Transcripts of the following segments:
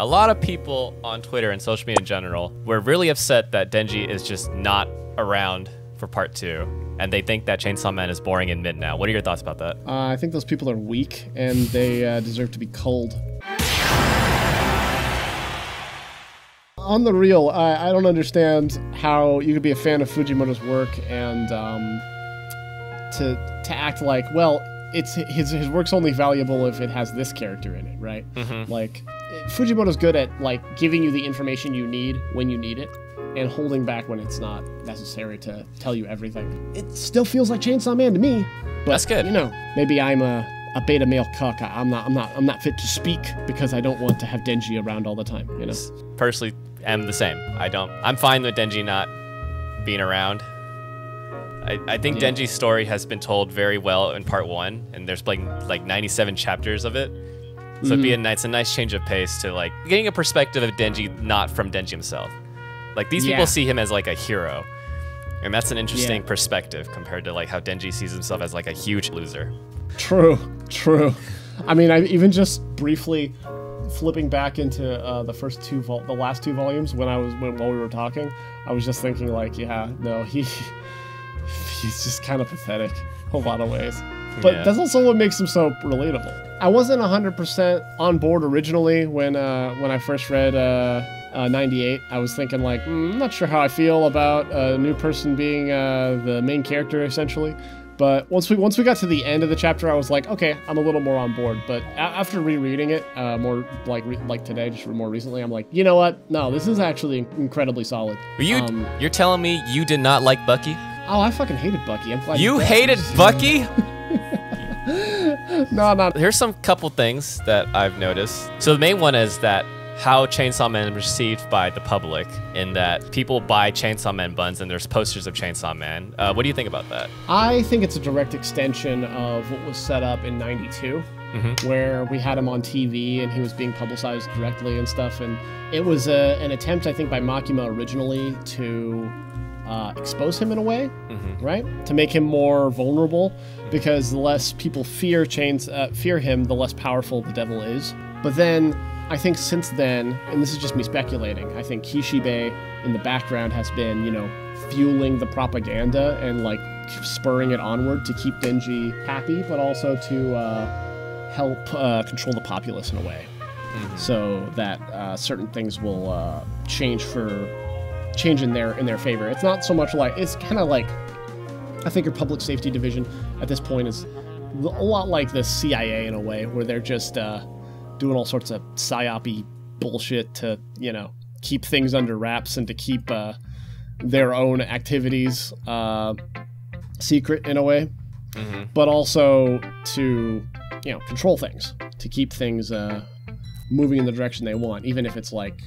A lot of people on Twitter and social media in general were really upset that Denji is just not around for part 2, and they think that Chainsaw Man is boring and mid now. What are your thoughts about that? I think those people are weak, and they deserve to be culled. On the real, I don't understand how you could be a fan of Fujimoto's work and to act like, well, it's his work's only valuable if it has this character in it, right? Like, Fujimoto's good at like giving you the information you need when you need it, and holding back when it's not necessary to tell you everything. It still feels like Chainsaw Man to me. But, that's good. You know, maybe I'm a beta male cuck. I'm not fit to speak because I don't want to have Denji around all the time. You know. Personally, am the same. I'm fine with Denji not being around. I think Denji's story has been told very well in part 1, and there's like 97 chapters of it. So it's a nice change of pace to like getting a perspective of Denji, not from Denji himself. Like these people see him as like a hero, and that's an interesting perspective compared to like how Denji sees himself as like a huge loser. True. I mean, I even just briefly flipping back into the last two volumes while we were talking, I was just thinking like, yeah, no, he's just kind of pathetic in a lot of ways. But that's also what makes him so relatable. I wasn't 100% on board originally when I first read 98. I was thinking like, I'm not sure how I feel about a new person being the main character essentially. But once we got to the end of the chapter, I was like, okay, I'm a little more on board. But after rereading it, more like today, just more recently, I'm like, you know what? No, this is actually incredibly solid. You're telling me you did not like Bucky? Oh, I fucking hated Bucky. I'm glad you hated Bucky? No. Here's some couple things that I've noticed. So the main one is that how Chainsaw Man is received by the public, in that people buy Chainsaw Man buns and there's posters of Chainsaw Man. What do you think about that? I think it's a direct extension of what was set up in 92, where we had him on TV and he was being publicized directly and stuff. And it was an attempt, I think, by Makima originally to expose him in a way, right? To make him more vulnerable, because the less people fear him, the less powerful the devil is. But then, I think since then, and this is just me speculating, I think Kishibe in the background has been, you know, fueling the propaganda and like spurring it onward to keep Denji happy, but also to help control the populace in a way, so that certain things will change in their favor. It's not so much like, it's kind of like, I think your public safety division at this point is a lot like the CIA in a way, where they're just doing all sorts of psyop-y bullshit to, you know, keep things under wraps and to keep their own activities secret in a way, but also to, you know, control things, to keep things moving in the direction they want, even if it's like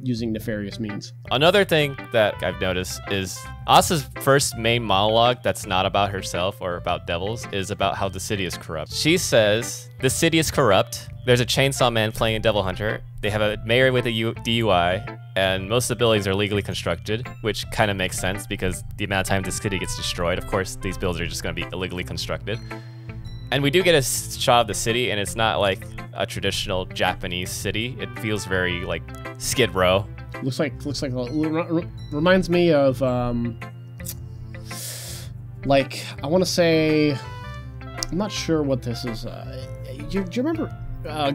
using nefarious means. Another thing that I've noticed is Asa's first main monologue that's not about herself or about devils is about how the city is corrupt. She says, the city is corrupt. There's a chainsaw man playing a devil hunter. They have a mayor with a DUI, and most of the buildings are legally constructed, which kind of makes sense because the amount of time the city gets destroyed, of course, these buildings are just going to be illegally constructed. And we do get a shot of the city, and it's not like a traditional Japanese city. It feels very like Skid Row. Looks like reminds me of like, I want to say, I'm not sure what this is. Do you remember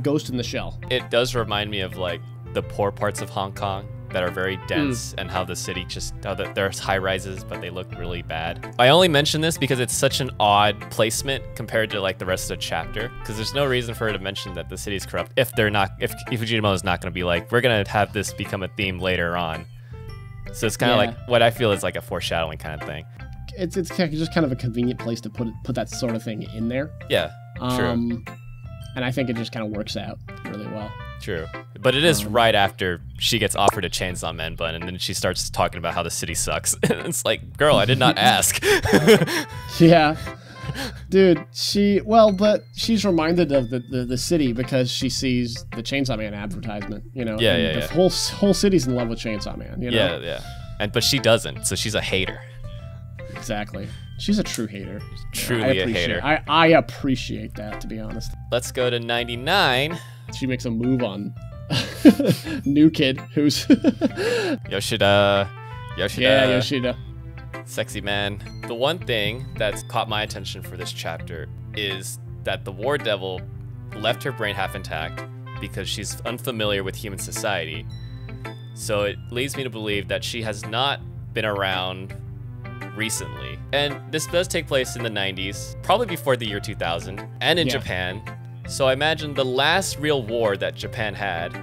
Ghost in the Shell? It does remind me of like the poor parts of Hong Kong that are very dense, and how the city just, there's high rises, but they look really bad. I only mention this because it's such an odd placement compared to like the rest of the chapter, because there's no reason for her to mention that the city is corrupt if Fujimoto is not going to be like, we're going to have this become a theme later on. So it's kind of like what I feel is like a foreshadowing kind of thing. It's just kind of a convenient place to put that sort of thing in there. Yeah, true. And I think it just kind of works out really well. True. But it is right after she gets offered a Chainsaw Man bun, and then she starts talking about how the city sucks. It's like, girl, I did not ask. Yeah. Dude, but she's reminded of the city because she sees the Chainsaw Man advertisement, you know? Yeah. The whole city's in love with Chainsaw Man, you know? Yeah. But she doesn't, so she's a hater. Exactly. She's a true hater. Truly a hater. I appreciate that, to be honest. Let's go to 99. She makes a move on New kid who's Yoshida. Yeah, Yoshida. Sexy man. The one thing that's caught my attention for this chapter is that the War Devil left her brain half intact because she's unfamiliar with human society. So it leads me to believe that she has not been around recently. And this does take place in the 90s, probably before the year 2000, and in Japan. So I imagine the last real war that Japan had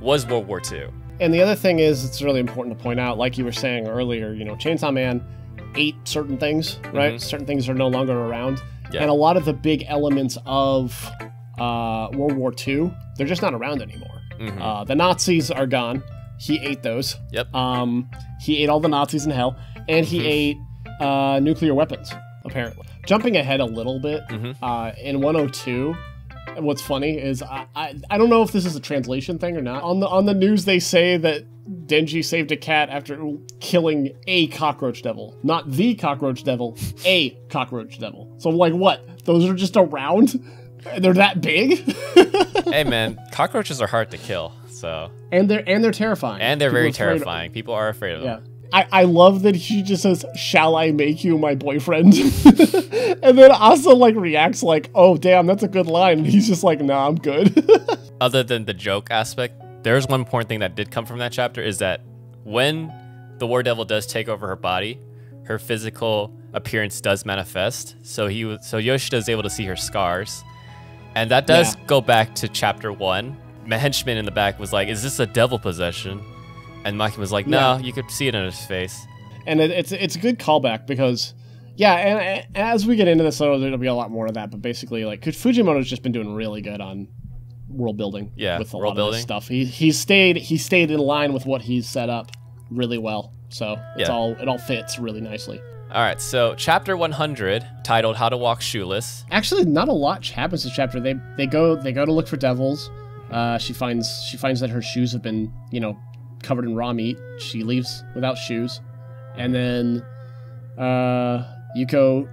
was World War II. And the other thing is, it's really important to point out, like you were saying earlier, you know, Chainsaw Man ate certain things, right? Certain things are no longer around. Yeah. And a lot of the big elements of World War II, they're just not around anymore. The Nazis are gone. He ate those. Yep. He ate all the Nazis in hell. And he ate nuclear weapons, apparently. Jumping ahead a little bit, in 102... what's funny is I don't know if this is a translation thing or not. On the news they say that Denji saved a cat after killing a cockroach devil. Not the cockroach devil, a cockroach devil. So I'm like, what? Those are just around? They're that big? Hey man, cockroaches are hard to kill, so. And they're terrifying. And they're very terrifying. People are afraid of them. I love that he just says, "Shall I make you my boyfriend?" And then Asa like reacts like, "Oh damn, that's a good line." And he's just like, "Nah, I'm good." Other than the joke aspect, there's one important thing that did come from that chapter is that when the War Devil does take over her body, her physical appearance does manifest. So Yoshida is able to see her scars, and that does go back to chapter 1. My henchman in the back was like, "Is this a devil possession?" And Maki was like, "No, you could see it in his face." And it's a good callback because, and as we get into this, there'll be a lot more of that. But basically, like, Fujimoto's just been doing really good on world building. Yeah, with a lot of this stuff. He stayed in line with what he's set up really well. So it all fits really nicely. All right, so chapter 100, titled "How to Walk Shoeless." Actually, not a lot happens this chapter. They go to look for devils. She finds that her shoes have been, covered in raw meat. She leaves without shoes, and then Yuko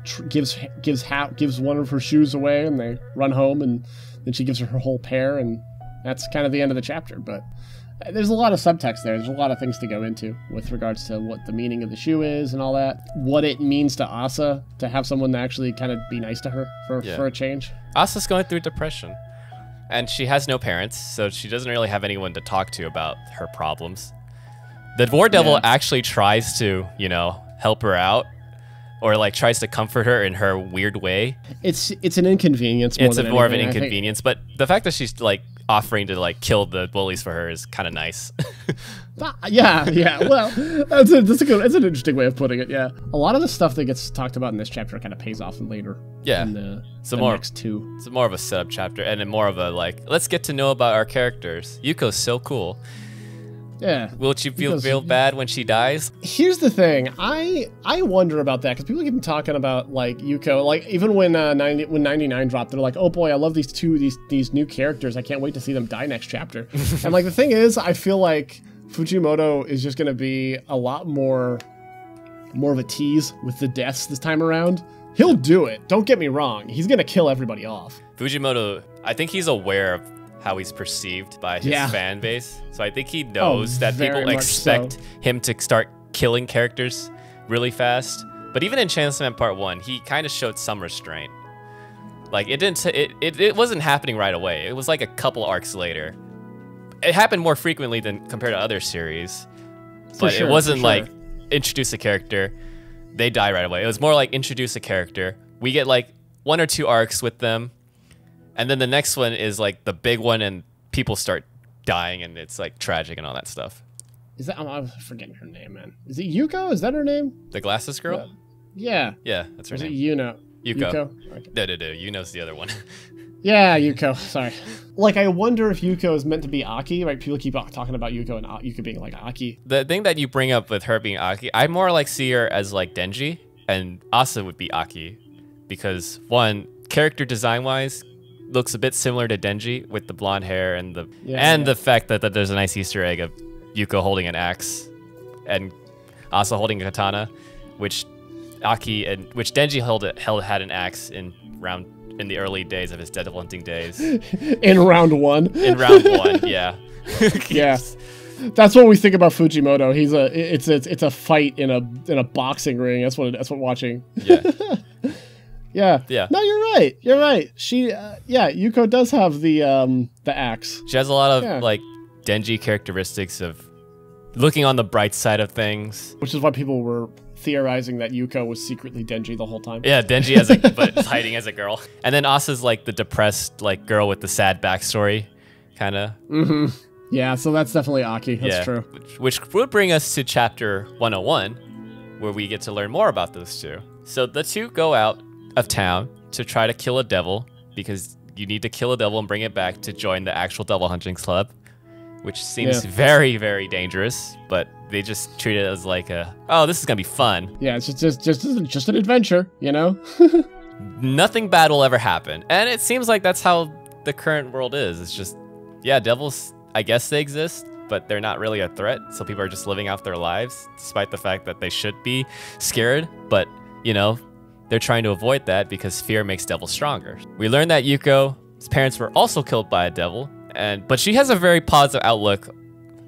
gives one of her shoes away, and they run home, and then she gives her whole pair, and that's kind of the end of the chapter. But there's a lot of subtext there. There's a lot of things to go into with regards to what the meaning of the shoe is and all that, what it means to Asa to have someone actually kind of be nice to her for a change. Asa's going through depression. And she has no parents, so she doesn't really have anyone to talk to about her problems. The War Devil actually tries to, help her out, or like tries to comfort her in her weird way. It's an inconvenience. It's more of an inconvenience, but the fact that she's like offering to like kill the bullies for her is kind of nice. Yeah. Well, that's an interesting way of putting it. Yeah, a lot of the stuff that gets talked about in this chapter kind of pays off later. Yeah, in the next two. It's more of a setup chapter, and then more of a like, let's get to know about our characters. Yuko's so cool. Yeah. Will you feel bad when she dies? Here's the thing. I wonder about that because people keep talking about like Yuko. Like even when 99 dropped, they're like, "Oh boy, I love these new characters. I can't wait to see them die next chapter." And like the thing is, I feel like Fujimoto is just going to be a lot more of a tease with the deaths this time around. He'll do it. Don't get me wrong. He's going to kill everybody off. Fujimoto, I think he's aware of how he's perceived by his fan base. So I think he knows that people expect him to start killing characters really fast. But even in Chainsaw Man Part 1, he kind of showed some restraint. Like it wasn't happening right away. It was like a couple arcs later. It happened more frequently than compared to other series. But it wasn't like introduce a character, they die right away. It was more like introduce a character. We get like 1 or 2 arcs with them. And then the next one is like the big one and people start dying and it's like tragic and all that stuff. Is that, I'm forgetting her name, man. Is it Yuko? Is that her name? The glasses girl? Yeah. Yeah, that's her name. Is it Yuko? Okay. No. Yuno's the other one. Yeah, Yuko. Sorry. Like, I wonder if Yuko is meant to be Aki. Like, people keep talking about Yuko and Yuko being like Aki. The thing that you bring up with her being Aki, I more like see her as like Denji, and Asa would be Aki. Because, one, character design-wise, looks a bit similar to Denji with the blonde hair and the fact that there's a nice Easter egg of Yuko holding an axe and Asa holding a katana, which Denji had an axe in in the early days of his devil hunting days. In round 1. In round 1, yeah. Yeah. That's what we think about Fujimoto. It's a fight in a boxing ring. That's what watching. Yeah. Yeah. Yeah. No, you're right. You're right. She Yuko does have the axe. She has a lot of like Denji characteristics of looking on the bright side of things. Which is why people were theorizing that Yuko was secretly Denji the whole time. Yeah, Denji but hiding as a girl. And then Asa's like the depressed like girl with the sad backstory, kind of. Mm-hmm. Yeah, so that's definitely Aki. That's true. Which would bring us to chapter 101, where we get to learn more about those two. So the two go out of town to try to kill a devil, because you need to kill a devil and bring it back to join the actual devil hunting club, which seems very, very dangerous, but they just treat it as like oh, this is gonna be fun. Yeah, it's just an adventure, you know? Nothing bad will ever happen. And it seems like that's how the current world is. It's just, yeah, devils, I guess they exist, but they're not really a threat, so people are just living out their lives, despite the fact that they should be scared, but, you know, they're trying to avoid that because fear makes devils stronger. We learned that Yuko's parents were also killed by a devil, but she has a very positive outlook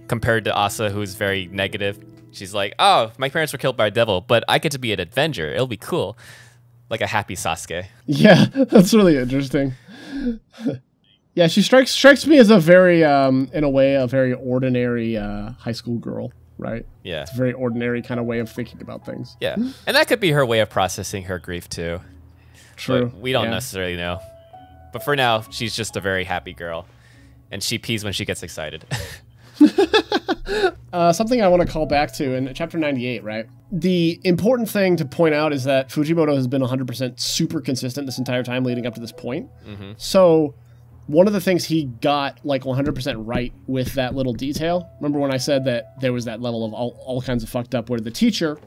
compared to Asa, who's very negative. She's like, oh, my parents were killed by a devil, but I get to be an Avenger. It'll be cool. Like a happy Sasuke. Yeah, that's really interesting. Yeah, she strikes me as a very, in a way, a very ordinary high school girl, right? Yeah. It's a very ordinary kind of way of thinking about things. Yeah, and that could be her way of processing her grief too. True. But we don't necessarily know. But for now, she's just a very happy girl. And she pees when she gets excited. Something I want to call back to in chapter 98, right? The important thing to point out is that Fujimoto has been 100% super consistent this entire time leading up to this point. Mm-hmm. So one of the things he got like 100% right with that little detail, remember when I said that there was that level of all kinds of fucked up where the teacher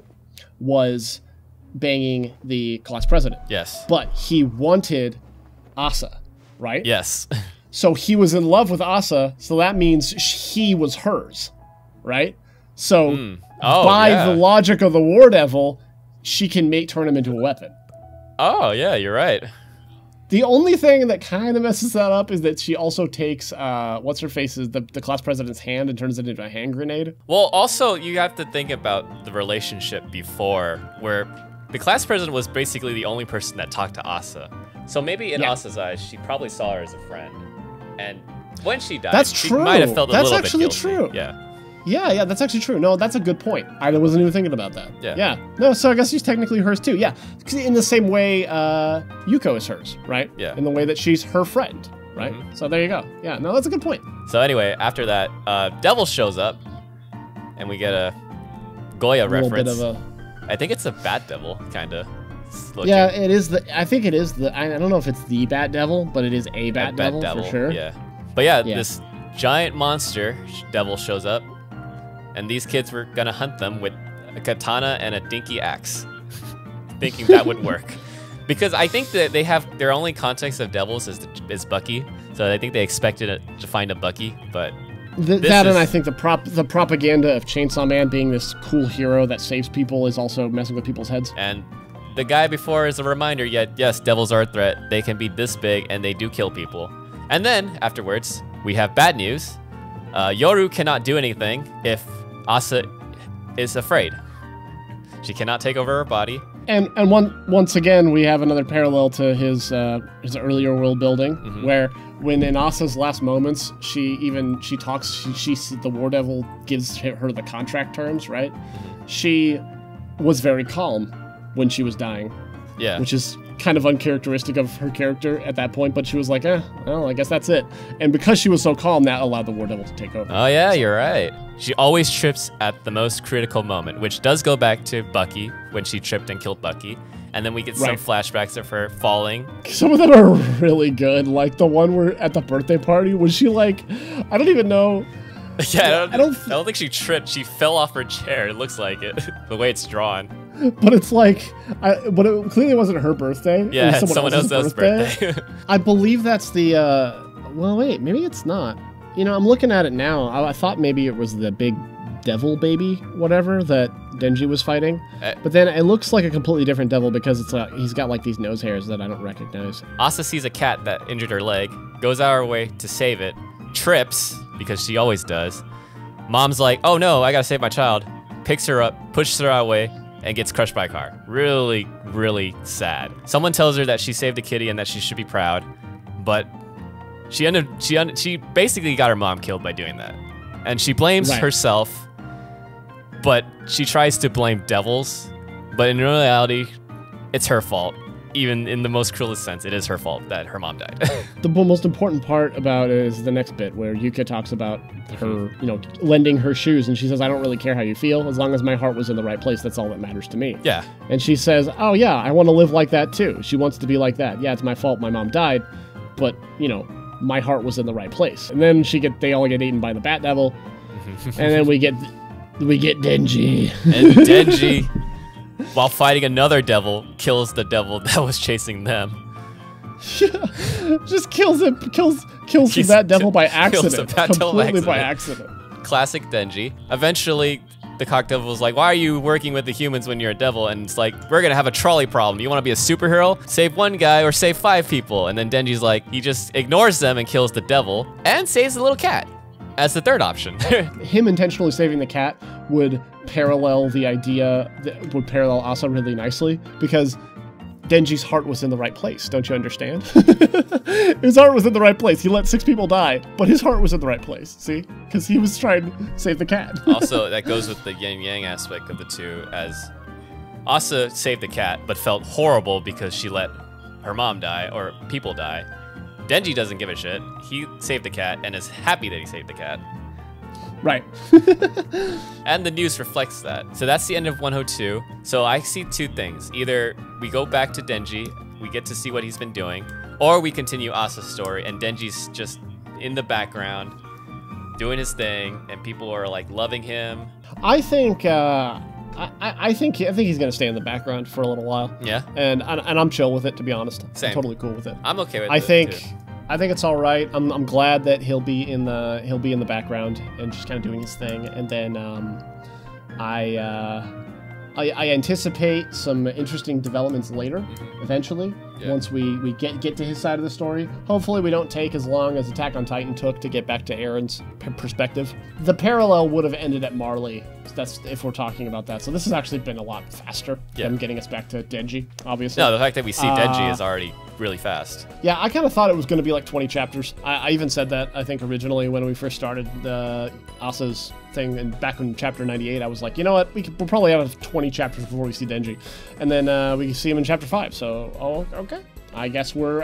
was banging the class president. Yes. But he wanted Asa, right? Yes. So he was in love with Asa, so that means he was hers, right? So by the logic of the War Devil, she can turn him into a weapon. Oh, yeah, you're right. The only thing that kind of messes that up is that she also takes, what's-her-face's, the class president's hand and turns it into a hand grenade. Well, also, you have to think about the relationship before, where the class president was basically the only person that talked to Asa. So maybe in Asa's eyes, she probably saw her as a friend. And when she died, she might have felt a little bit guilty. That's actually true. Yeah. Yeah, that's actually true. No, that's a good point. I wasn't even thinking about that. Yeah. No, so I guess she's technically hers too. Yeah. In the same way Yuko is hers, right? Yeah. In the way that she's her friend, right? Mm-hmm. So there you go. Yeah, no, that's a good point. So anyway, after that, Devil shows up, and we get a Goya reference. Bit of a... I think it's a Bat Devil, kind of. Yeah, it is I think it is I don't know if it's the Bat Devil, but it is a Bat Devil for sure. Yeah. But yeah, this giant monster devil shows up, and these kids were gonna hunt them with a katana and a dinky axe, thinking that would work. Because I think that they have their only context of devils is Bucky, so I think they expected to find a Bucky, but and I think the propaganda of Chainsaw Man being this cool hero that saves people is also messing with people's heads. And the guy before is a reminder, yes, devils are a threat. They can be this big, and they do kill people. And then, afterwards, we have bad news. Yoru cannot do anything if Asa is afraid. She cannot take over her body. And once again, we have another parallel to his earlier world building, where when in Asa's last moments, she talks, the War Devil gives her the contract terms, right? She was very calm when she was dying. Yeah. Which is kind of uncharacteristic of her character at that point, but she was like, well, I guess that's it. And because she was so calm, that allowed the War Devil to take over. Oh yeah, you're right. She always trips at the most critical moment, which does go back to Bucky, when she tripped and killed Bucky. And then we get some flashbacks of her falling. Some of them are really good. Like the one where at the birthday party, was she like, I don't even know. Yeah, I don't think she tripped. She fell off her chair. It looks like it, the way it's drawn. But it's like, but it clearly wasn't her birthday. Yeah, it was someone else's birthday. I believe that's the, well, wait, maybe it's not. You know, I'm looking at it now. I thought maybe it was the big devil baby, whatever, that Denji was fighting. But then it looks like a completely different devil because he's got like these nose hairs that I don't recognize. Asa sees a cat that injured her leg, goes out of her way to save it, trips, because she always does. Mom's like, oh no, I gotta save my child. Picks her up, pushes her out of the way, and gets crushed by a car. Really, really sad. Someone tells her that she saved a kitty and that she should be proud, but she basically got her mom killed by doing that. And she blames herself, but she tries to blame devils, but in reality, it's her fault. Even in the most cruelest sense, it is her fault that her mom died. The most important part about it is the next bit where Yuka talks about her, lending her shoes, and she says, I don't really care how you feel. As long as my heart was in the right place, that's all that matters to me. Yeah. And she says, oh yeah, I want to live like that too. She wants to be like that. Yeah, it's my fault my mom died, but, my heart was in the right place. And then they all get eaten by the Bat Devil, and then we get Denji. And Denji, while fighting another devil, kills the devil that was chasing them. Just kills the Bat Devil by accident. Completely by accident. Classic Denji. Eventually, the cock devil was like, why are you working with the humans when you're a devil? And it's like, we're gonna have a trolley problem. You wanna be a superhero? Save one guy or save 5 people. And then Denji's like, he just ignores them and kills the devil and saves the little cat as the third option. Him intentionally saving the cat would parallel the idea, would parallel Asa really nicely, because Denji's heart was in the right place. Don't you understand? His heart was in the right place. He let 6 people die, but his heart was in the right place. See? Because he was trying to save the cat. Also, that goes with the yin-yang aspect of the two, as Asa saved the cat, but felt horrible because she let her mom die, or people die. Denji doesn't give a shit. He saved the cat and is happy that he saved the cat. Right. And the news reflects that. So that's the end of 102. So I see 2 things. Either we go back to Denji, we get to see what he's been doing, or we continue Asa's story and Denji's just in the background doing his thing and people are like loving him. I think I think he's gonna stay in the background for a little while. Yeah. And I'm chill with it, to be honest. Same. I'm totally cool with it. I'm okay with it. I think it's all right. I'm glad that he'll be in the background and just kind of doing his thing. And then I anticipate some interesting developments later, eventually. Yeah. Once we get to his side of the story. Hopefully we don't take as long as Attack on Titan took to get back to Aaron's perspective. The parallel would have ended at Marley. That's if we're talking about that. So this has actually been a lot faster than getting us back to Denji, obviously. No, the fact that we see Denji is already really fast. Yeah, I kind of thought it was going to be like 20 chapters. I even said that, I think, originally when we first started the Asa's thing, and back in chapter 98, I was like, you know what, we'll probably have 20 chapters before we see Denji. And then we see him in chapter 5, so, okay. I guess we're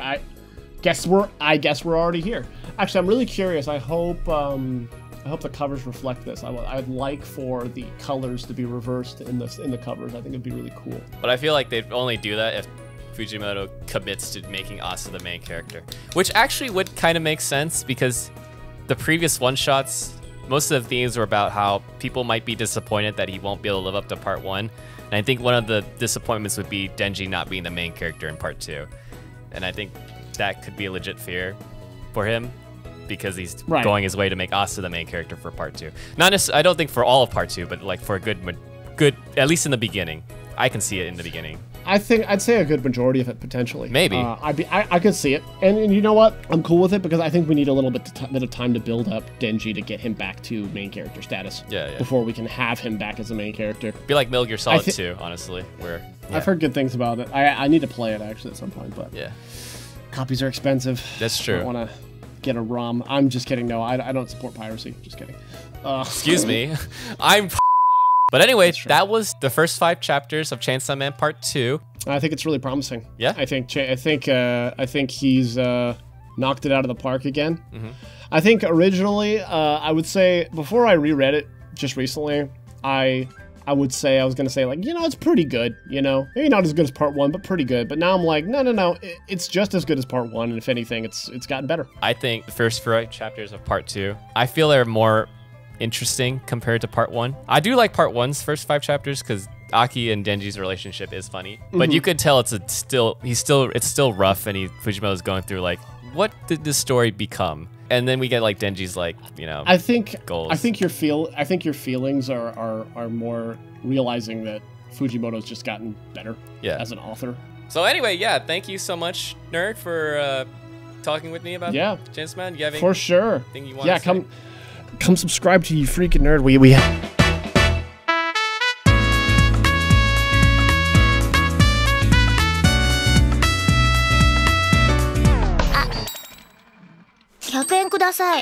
already here. Actually, I'm really curious. I hope the covers reflect this. I'd like for the colors to be reversed in the covers. I think it'd be really cool. But I feel like they'd only do that if Fujimoto commits to making Asa the main character, which actually would kind of make sense because the previous one-shots, most of the themes were about how people might be disappointed that he won't be able to live up to part 1. And I think one of the disappointments would be Denji not being the main character in part 2. And I think that could be a legit fear for him because he's going his way to make Asa the main character for part 2. Not necessarily, I don't think for all of part 2, but like for a good, at least in the beginning. I can see it in the beginning. I'd say a good majority of it, potentially. Maybe. I could see it. And you know what? I'm cool with it because I think we need a little bit of time to build up Denji to get him back to main character status. Yeah. Before we can have him back as a main character. Be like Metal Gear Solid 2, honestly. I've heard good things about it. I need to play it, actually, at some point. But yeah, copies are expensive. That's true. I want to get a ROM. I'm just kidding. No, I don't support piracy. Just kidding. Excuse me. But anyway, that was the first 5 chapters of Chainsaw Man Part 2. I think it's really promising. Yeah, I think he's knocked it out of the park again. Mm-hmm. I think originally, I would say before I reread it just recently, I would say I was gonna say like, it's pretty good. Maybe not as good as Part 1, but pretty good. But now I'm like, no, it's just as good as Part 1, and if anything, it's gotten better. I think the first 4 chapters of Part 2, I feel they're more interesting compared to Part 1. I do like Part 1's first 5 chapters because Aki and Denji's relationship is funny, but you could tell it's still rough, and Fujimoto's going through like, what did this story become? and then we get like Denji's like, you know, goals. I think your feelings are more realizing that Fujimoto's just gotten better as an author. So anyway, yeah, thank you so much, Nerd, for talking with me about Chainsaw Man. You have for sure. Anything you want to say? Come subscribe to You Freaking Nerd. We $100円ください。